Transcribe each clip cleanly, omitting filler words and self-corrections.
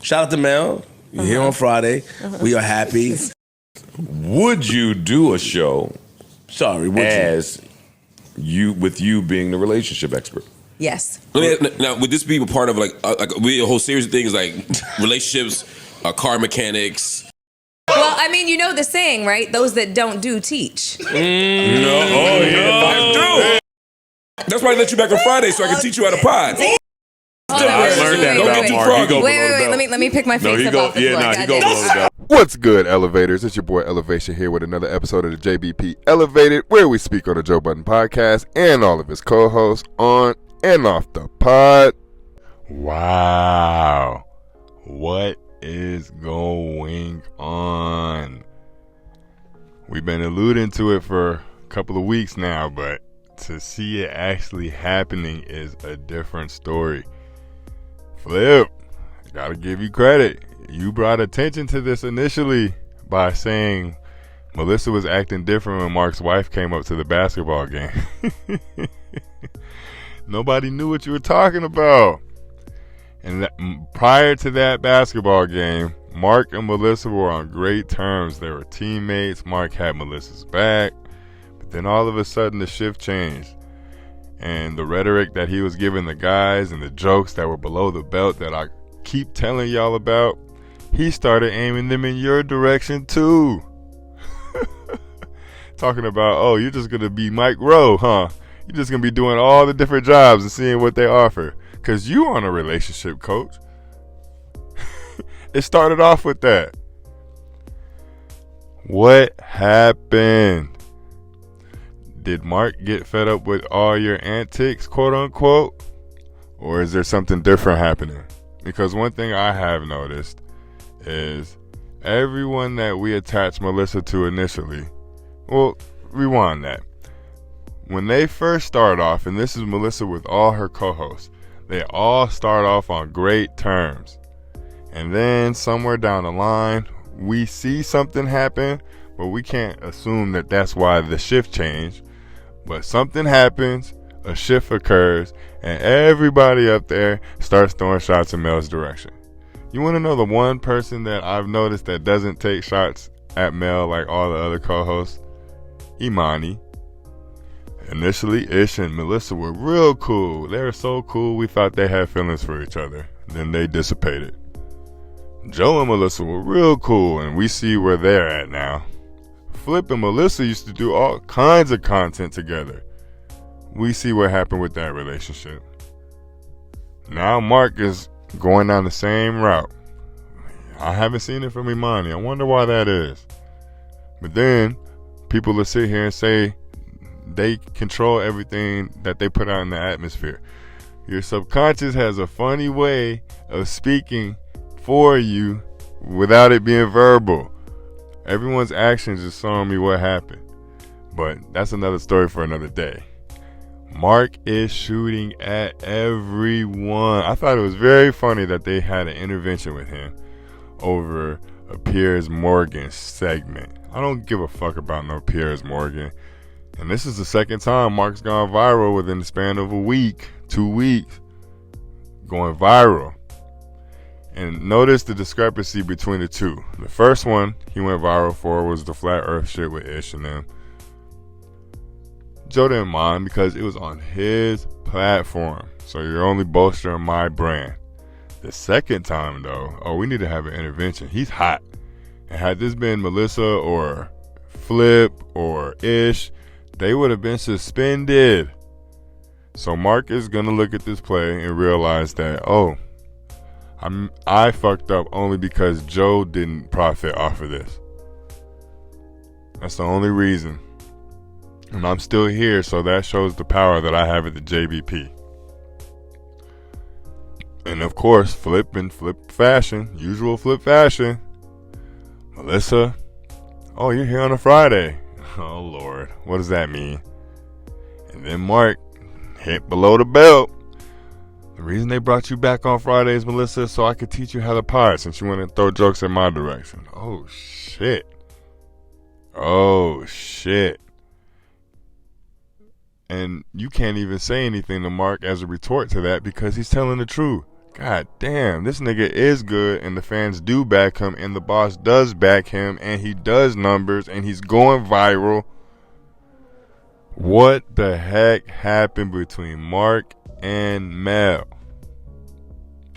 shout out to Mel. You're here on Friday. We are happy. Would you do a show with you being the relationship expert? Yes. Now, would this be a part of like a whole series of things like relationships, car mechanics? Well, I mean, you know the saying, right? Those that don't do teach. No, that's true. That's why I let you back on Friday so I can teach you how to pod. I learned that about Mark. Wait. Let me pick my face up off the floor. He go below the belt. What's good, Elevators? It's your boy Elevation here with another episode of the JBP Elevated, where we speak on the Joe Budden podcast and all of his co-hosts on and off the pod. Wow. What is going on? We've been alluding to it for a couple of weeks now, but to see it actually happening is a different story. Flip, I gotta give you credit. You brought attention to this initially by saying Melyssa was acting different when Marc's wife came up to the basketball game. Nobody knew what you were talking about. And prior to that basketball game, Marc and Melyssa were on great terms. They were teammates. Marc had Melyssa's back. But then all of a sudden the shift changed. And the rhetoric that he was giving the guys and the jokes that were below the belt that I keep telling y'all about, he started aiming them in your direction too. Talking about, oh, you're just going to be Mike Rowe, huh? You're just going to be doing all the different jobs and seeing what they offer. Because you aren't a relationship coach. It started off with that. What happened? Did Marc get fed up with all your antics, quote unquote? Or is there something different happening? Because one thing I have noticed is everyone that we attach Melyssa to initially, well, rewind that. When they first start off, and this is Melyssa with all her co-hosts, they all start off on great terms. And then somewhere down the line, we see something happen, but we can't assume that that's why the shift changed. But something happens, a shift occurs, and everybody up there starts throwing shots in Mel's direction. You want to know the one person that I've noticed that doesn't take shots at Mel like all the other co-hosts? Imani. Initially, Ish and Melyssa were real cool. They were so cool we thought they had feelings for each other. Then they dissipated. Joe and Melyssa were real cool, and we see where they're at now. Flip and Melyssa used to do all kinds of content together. We see what happened with that relationship. Now Marc is going down the same route. I haven't seen it from Imani. I wonder why that is. But then people will sit here and say they control everything that they put out in the atmosphere. Your subconscious has a funny way of speaking for you without it being verbal. Everyone's actions is showing me what happened. But that's another story for another day. Marc is shooting at everyone. I thought it was very funny that they had an intervention with him over a Piers Morgan segment. I don't give a fuck about no Piers Morgan. And this is the second time Marc's gone viral within the span of a week, 2 weeks. Going viral. And notice the discrepancy between the two. The first one he went viral for was the flat earth shit with Ish and them. Joe didn't mind because it was on his platform. So you're only bolstering my brand. The second time though, oh, we need to have an intervention. He's hot. And had this been Melyssa or Flip or Ish, they would have been suspended. So Marc is going to look at this play and realize that, oh, I fucked up only because Joe didn't profit off of this. That's the only reason. And I'm still here, so that shows the power that I have at the JBP. And of course, Flip and Flip fashion, usual Flip fashion. Melyssa, oh, you're here on a Friday. Oh, Lord, what does that mean? And then Marc hit below the belt. The reason they brought you back on Fridays, Melyssa, so I could teach you how to pod since you want to throw jokes in my direction. Oh, shit. Oh, shit. And you can't even say anything to Marc as a retort to that because he's telling the truth. God damn, this nigga is good, and the fans do back him, and the boss does back him, and he does numbers, and he's going viral. What the heck happened between Marc and Mel?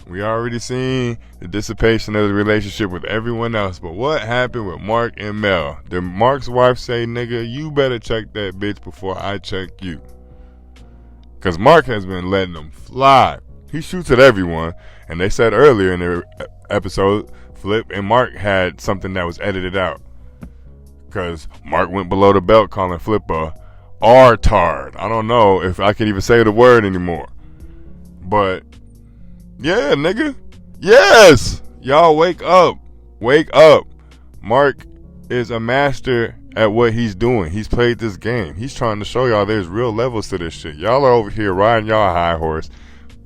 We already seen the dissipation of the relationship with everyone else, but what happened with Marc and Mel? Did Marc's wife say, nigga, you better check that bitch before I check you? Because Marc has been letting them fly. He shoots at everyone, and they said earlier in their episode, Flip and Marc had something that was edited out. Because Marc went below the belt calling Flip a R-tard. I don't know if I can even say the word anymore. But yeah, nigga. Yes! Y'all wake up. Wake up. Marc is a master at what he's doing. He's played this game. He's trying to show y'all there's real levels to this shit. Y'all are over here riding y'all high horse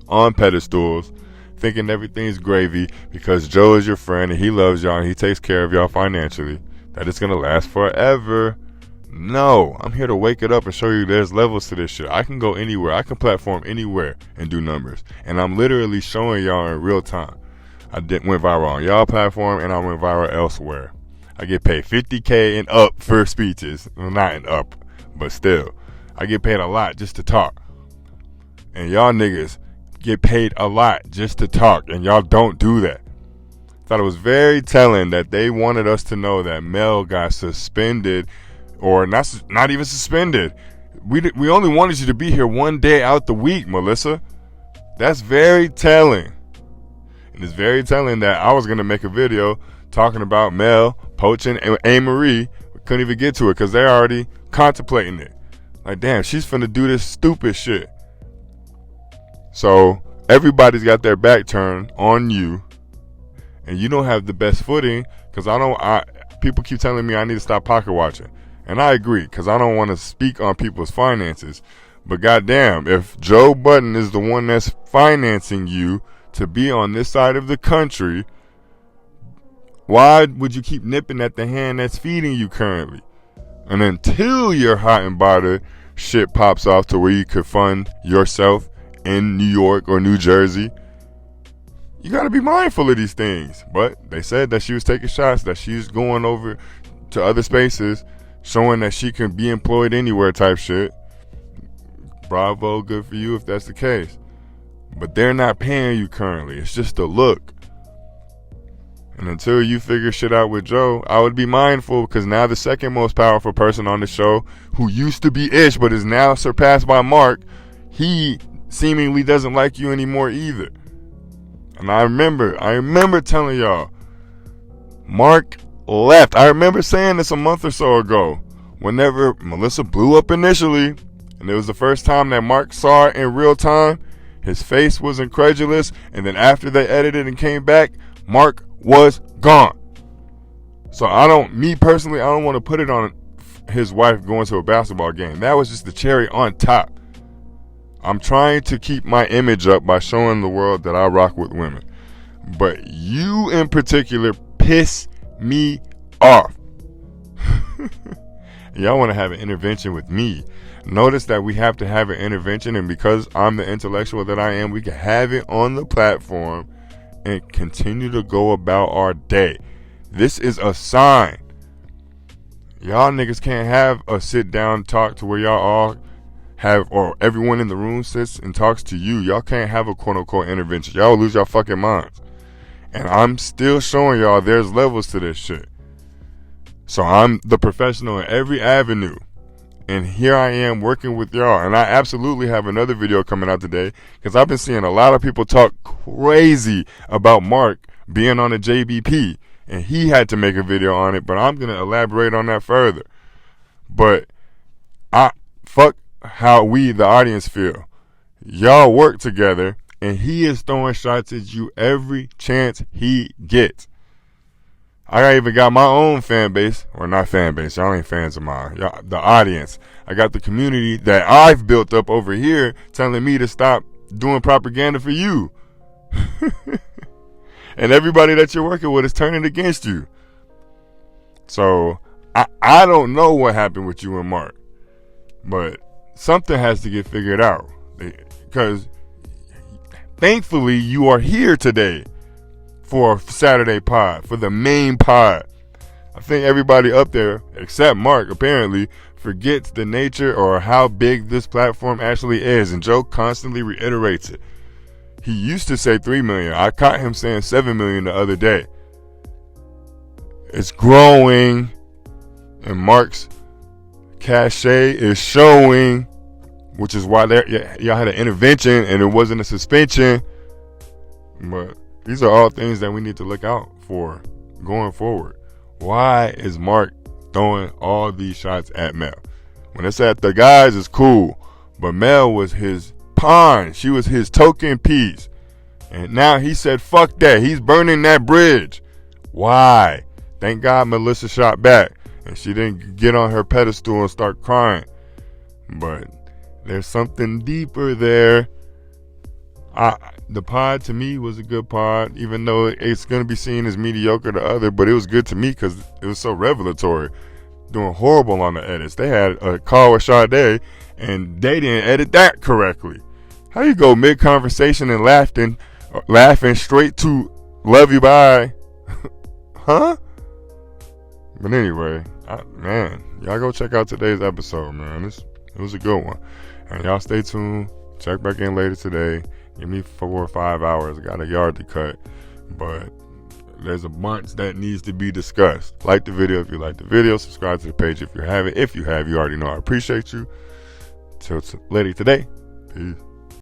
on pedestals, thinking everything's gravy because Joe is your friend and he loves y'all and he takes care of y'all financially. That it's going to last forever. No, I'm here to wake it up and show you there's levels to this shit. I can go anywhere. I can platform anywhere and do numbers. And I'm literally showing y'all in real time. I went viral on y'all platform and I went viral elsewhere. I get paid $50K and up for speeches. Well, not in up, but still. I get paid a lot just to talk. And y'all niggas get paid a lot just to talk. And y'all don't do that. Thought it was very telling that they wanted us to know that Mel got suspended. Or not even suspended. We only wanted you to be here one day out the week, Melyssa. That's very telling. And it's very telling that I was going to make a video talking about Mel poaching A-Marie. We couldn't even get to it because they're already contemplating it. Like, damn, she's finna do this stupid shit. So everybody's got their back turned on you. And you don't have the best footing because people keep telling me I need to stop pocket watching. And I agree, because I don't want to speak on people's finances. But goddamn, if Joe Budden is the one that's financing you to be on this side of the country, why would you keep nipping at the hand that's feeding you currently? And until your hot and bothered shit pops off to where you could fund yourself in New York or New Jersey, you got to be mindful of these things. But they said that she was taking shots, that she's going over to other spaces, showing that she can be employed anywhere type shit. Bravo, good for you if that's the case. But they're not paying you currently. It's just a look. And until you figure shit out with Joe, I would be mindful because now the second most powerful person on the show, who used to be Ish but is now surpassed by Marc, he seemingly doesn't like you anymore either. And I remember telling y'all, Marc left. I remember saying this a month or so ago. Whenever Melyssa blew up initially, and it was the first time that Marc saw it in real time, his face was incredulous. And then after they edited and came back, Marc was gone. So me personally, I don't want to put it on his wife going to a basketball game. That was just the cherry on top. I'm trying to keep my image up by showing the world that I rock with women. But you in particular piss me off. Y'all want to have an intervention with me. Notice that we have to have an intervention, and because I'm the intellectual that I am, we can have it on the platform and continue to go about our day. This is a sign. Y'all niggas can't have a sit down talk to where y'all all have, or everyone in the room sits and talks to you. Y'all can't have a quote unquote intervention. Y'all will lose y'all fucking minds. And I'm still showing y'all there's levels to this shit. So I'm the professional in every avenue. And here I am working with y'all. And I absolutely have another video coming out today, because I've been seeing a lot of people talk crazy about Marc being on the JBP. And he had to make a video on it, but I'm going to elaborate on that further. But fuck how we, the audience, feel. Y'all work together, and he is throwing shots at you every chance he gets. I even got my own fan base, or not fan base, y'all ain't fans of mine, y'all, the audience. I got the community that I've built up over here telling me to stop doing propaganda for you. And everybody that you're working with is turning against you. So I don't know what happened with you and Marc, but something has to get figured out, because thankfully, you are here today for Saturday pod, for the main pod. I think everybody up there, except Marc, apparently, forgets the nature or how big this platform actually is. And Joe constantly reiterates it. He used to say 3 million. I caught him saying 7 million the other day. It's growing, and Marc's cachet is showing, which is why y'all had an intervention and it wasn't a suspension. But these are all things that we need to look out for going forward. Why is Marc throwing all these shots at Mel? When it's at the guys, it's cool. But Mel was his pawn. She was his token piece. And now he said, fuck that. He's burning that bridge. Why? Thank God Melyssa shot back. And she didn't get on her pedestal and start crying. But there's something deeper there. The pod to me was a good pod, even though it's going to be seen as mediocre to other, but it was good to me because it was so revelatory. Doing horrible on the edits. They had a call with Sade, and they didn't edit that correctly. How you go mid-conversation and laughing straight to love you, bye? Huh? But anyway, man, y'all go check out today's episode, man. It was a good one. And y'all stay tuned. Check back in later today. Give me 4 or 5 hours. I got a yard to cut. But there's a bunch that needs to be discussed. Like the video if you like the video. Subscribe to the page if you haven't. If you have, you already know I appreciate you. Till later today. Peace.